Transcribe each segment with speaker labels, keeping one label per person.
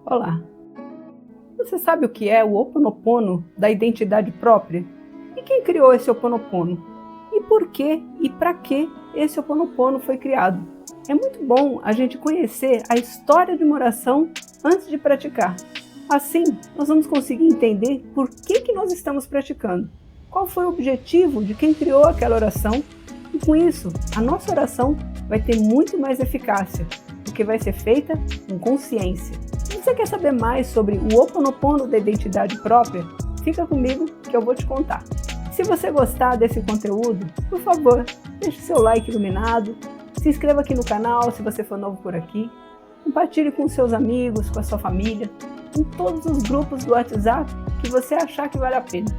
Speaker 1: Olá! Você sabe o que é o Ho'oponopono da identidade própria? E quem criou esse Ho'oponopono? E por que e para que esse Ho'oponopono foi criado? É muito bom a gente conhecer a história de uma oração antes de praticar. Assim, nós vamos conseguir entender por que nós estamos praticando, qual foi o objetivo de quem criou aquela oração, e com isso, a nossa oração vai ter muito mais eficácia, porque vai ser feita com consciência. Se você quer saber mais sobre o Ho'oponopono da identidade própria, fica comigo que eu vou te contar. Se você gostar desse conteúdo, por favor, deixe seu like iluminado, se inscreva aqui no canal se você for novo por aqui, compartilhe com seus amigos, com a sua família, em todos os grupos do WhatsApp que você achar que vale a pena.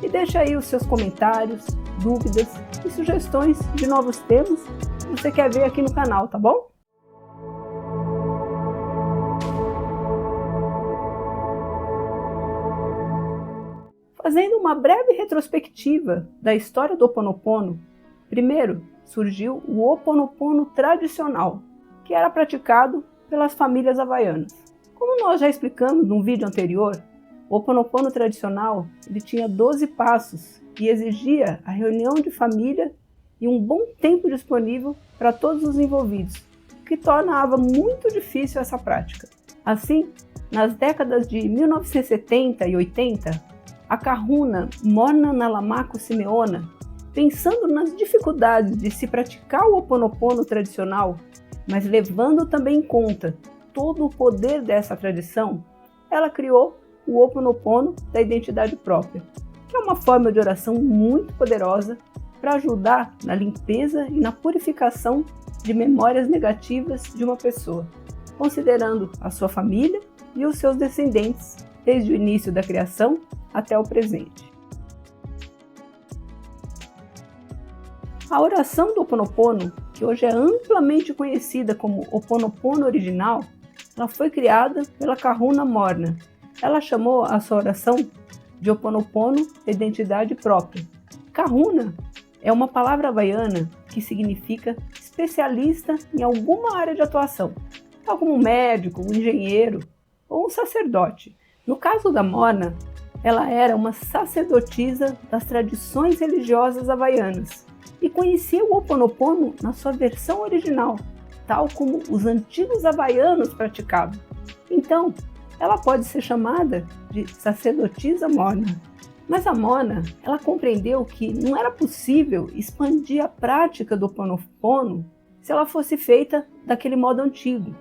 Speaker 1: E deixa aí os seus comentários, dúvidas e sugestões de novos temas que você quer ver aqui no canal, tá bom? Fazendo uma breve retrospectiva da história do Ho'oponopono, primeiro surgiu o Ho'oponopono tradicional, que era praticado pelas famílias havaianas. Como nós já explicamos num vídeo anterior, o Ho'oponopono tradicional ele tinha 12 passos e exigia a reunião de família e um bom tempo disponível para todos os envolvidos, o que tornava muito difícil essa prática. Assim, nas décadas de 1970 e 80, a kahuna Morna Nalamaco Simeona, pensando nas dificuldades de se praticar o Ho'oponopono tradicional, mas levando também em conta todo o poder dessa tradição, ela criou o Ho'oponopono da identidade própria, que é uma forma de oração muito poderosa para ajudar na limpeza e na purificação de memórias negativas de uma pessoa, considerando a sua família e os seus descendentes, desde o início da criação até o presente. A oração do Ho'oponopono, que hoje é amplamente conhecida como Ho'oponopono original, ela foi criada pela kahuna Morna. Ela chamou a sua oração de Ho'oponopono de identidade própria. Kahuna é uma palavra havaiana que significa especialista em alguma área de atuação, tal como um médico, um engenheiro ou um sacerdote. No caso da Morna, ela era uma sacerdotisa das tradições religiosas havaianas e conhecia o Ho'oponopono na sua versão original, tal como os antigos havaianos praticavam. Então, ela pode ser chamada de sacerdotisa Morna. Mas a Morna, ela compreendeu que não era possível expandir a prática do Ho'oponopono se ela fosse feita daquele modo antigo.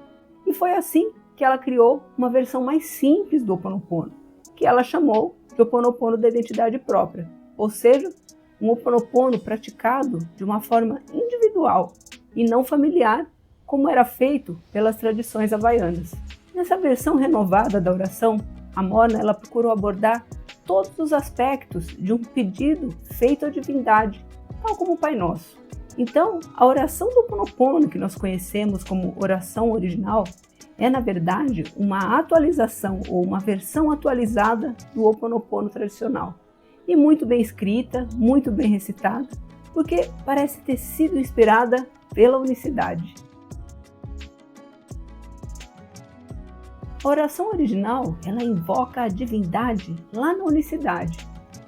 Speaker 1: E foi assim que ela criou uma versão mais simples do Ho'oponopono, que ela chamou de Ho'oponopono da identidade própria, ou seja, um Ho'oponopono praticado de uma forma individual e não familiar, como era feito pelas tradições havaianas. Nessa versão renovada da oração, a Morna ela procurou abordar todos os aspectos de um pedido feito à divindade, tal como o Pai Nosso. Então, a oração do Ho'oponopono, que nós conhecemos como oração original, é, na verdade, uma atualização ou uma versão atualizada do Ho'oponopono tradicional. E muito bem escrita, muito bem recitada, porque parece ter sido inspirada pela unicidade. A oração original, ela invoca a divindade lá na unicidade.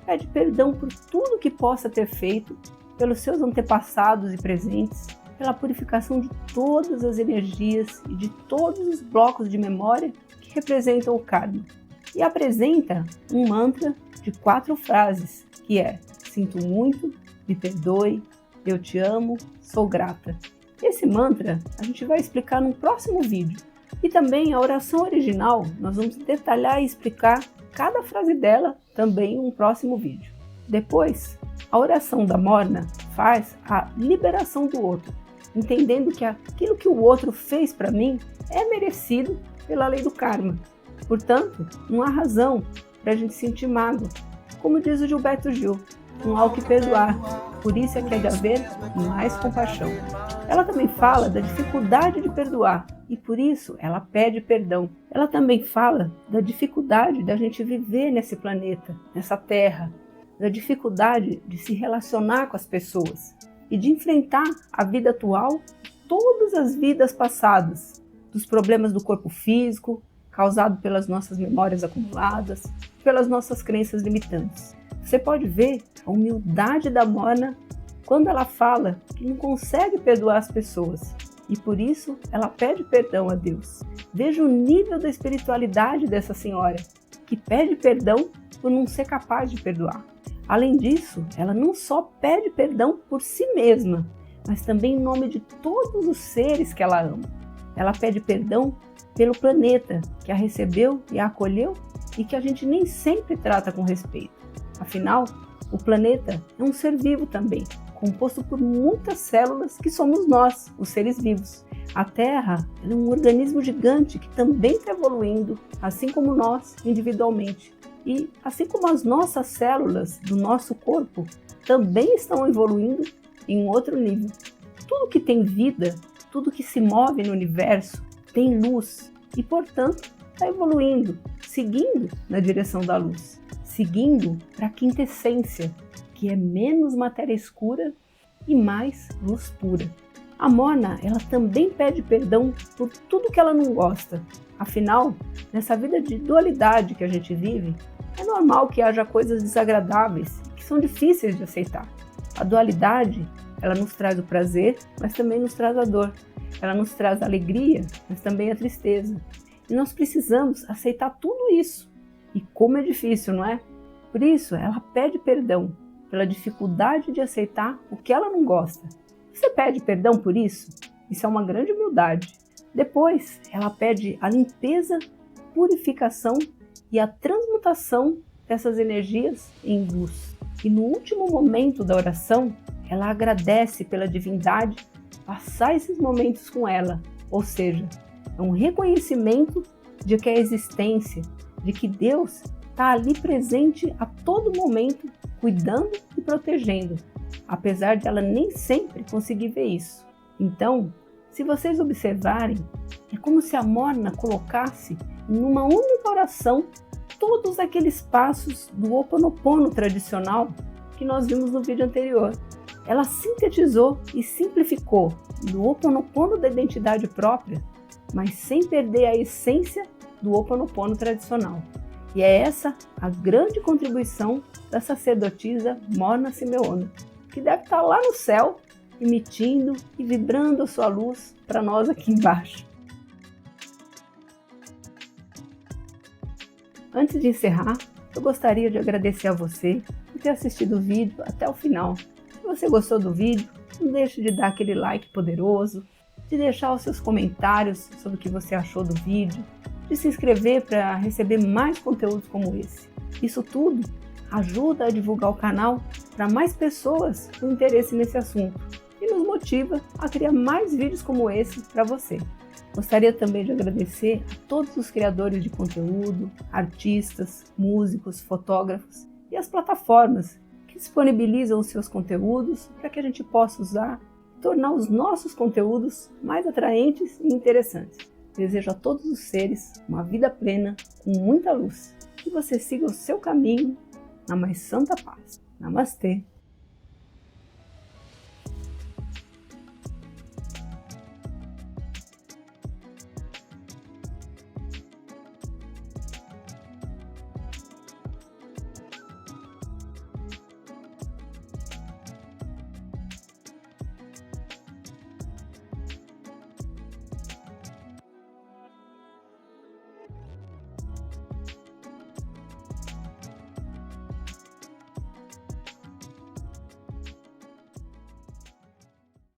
Speaker 1: Pede perdão por tudo que possa ter feito pelos seus antepassados e presentes, pela purificação de todas as energias e de todos os blocos de memória que representam o karma. E apresenta um mantra de 4 frases, que é: sinto muito, me perdoe, eu te amo, sou grata. Esse mantra a gente vai explicar num próximo vídeo. E também a oração original, nós vamos detalhar e explicar cada frase dela também em um próximo vídeo. Depois, a oração da Morna faz a liberação do outro, entendendo que aquilo que o outro fez para mim é merecido pela lei do karma. Portanto, não há razão para a gente sentir mágoa. Como diz o Gilberto Gil, não há o que perdoar, por isso é que há de haver mais compaixão. Ela também fala da dificuldade de perdoar e por isso ela pede perdão. Ela também fala da dificuldade da gente viver nesse planeta, nessa terra, da dificuldade de se relacionar com as pessoas e de enfrentar a vida atual, todas as vidas passadas, dos problemas do corpo físico, causado pelas nossas memórias acumuladas, pelas nossas crenças limitantes. Você pode ver a humildade da Morna quando ela fala que não consegue perdoar as pessoas e por isso ela pede perdão a Deus. Veja o nível da espiritualidade dessa senhora, que pede perdão por não ser capaz de perdoar. Além disso, ela não só pede perdão por si mesma, mas também em nome de todos os seres que ela ama. Ela pede perdão pelo planeta, que a recebeu e a acolheu e que a gente nem sempre trata com respeito. Afinal, o planeta é um ser vivo também, composto por muitas células que somos nós, os seres vivos. A Terra é um organismo gigante que também está evoluindo, assim como nós individualmente. E assim como as nossas células do nosso corpo também estão evoluindo em um outro nível. Tudo que tem vida, tudo que se move no universo tem luz e, portanto, está evoluindo, seguindo na direção da luz, seguindo para a quinta essência, que é menos matéria escura e mais luz pura. A Morna, ela também pede perdão por tudo que ela não gosta. Afinal, nessa vida de dualidade que a gente vive, é normal que haja coisas desagradáveis que são difíceis de aceitar. A dualidade, ela nos traz o prazer, mas também nos traz a dor. Ela nos traz a alegria, mas também a tristeza. E nós precisamos aceitar tudo isso. E como é difícil, não é? Por isso, ela pede perdão pela dificuldade de aceitar o que ela não gosta. Você pede perdão por isso? Isso é uma grande humildade. Depois, ela pede a limpeza, purificação e a transmutação dessas energias em luz. E no último momento da oração, ela agradece pela divindade passar esses momentos com ela, ou seja, é um reconhecimento de que a existência, de que Deus está ali presente a todo momento, cuidando e protegendo, apesar de ela nem sempre conseguir ver isso. Então, se vocês observarem, é como se a Morna colocasse em uma única oração todos aqueles passos do Ho Oponopono tradicional que nós vimos no vídeo anterior. Ela sintetizou e simplificou do Ho Oponopono da identidade própria, mas sem perder a essência do Ho Oponopono tradicional. E é essa a grande contribuição da sacerdotisa Morna Simeona, que deve estar lá no céu, emitindo e vibrando a sua luz para nós aqui embaixo. Antes de encerrar, eu gostaria de agradecer a você por ter assistido o vídeo até o final. Se você gostou do vídeo, não deixe de dar aquele like poderoso, de deixar os seus comentários sobre o que você achou do vídeo, de se inscrever para receber mais conteúdos como esse. Isso tudo ajuda a divulgar o canal para mais pessoas com interesse nesse assunto e nos motiva a criar mais vídeos como esse para você. Gostaria também de agradecer a todos os criadores de conteúdo, artistas, músicos, fotógrafos e as plataformas que disponibilizam os seus conteúdos para que a gente possa usar e tornar os nossos conteúdos mais atraentes e interessantes. Desejo a todos os seres uma vida plena, com muita luz. Que você siga o seu caminho na mais santa paz. Namastê!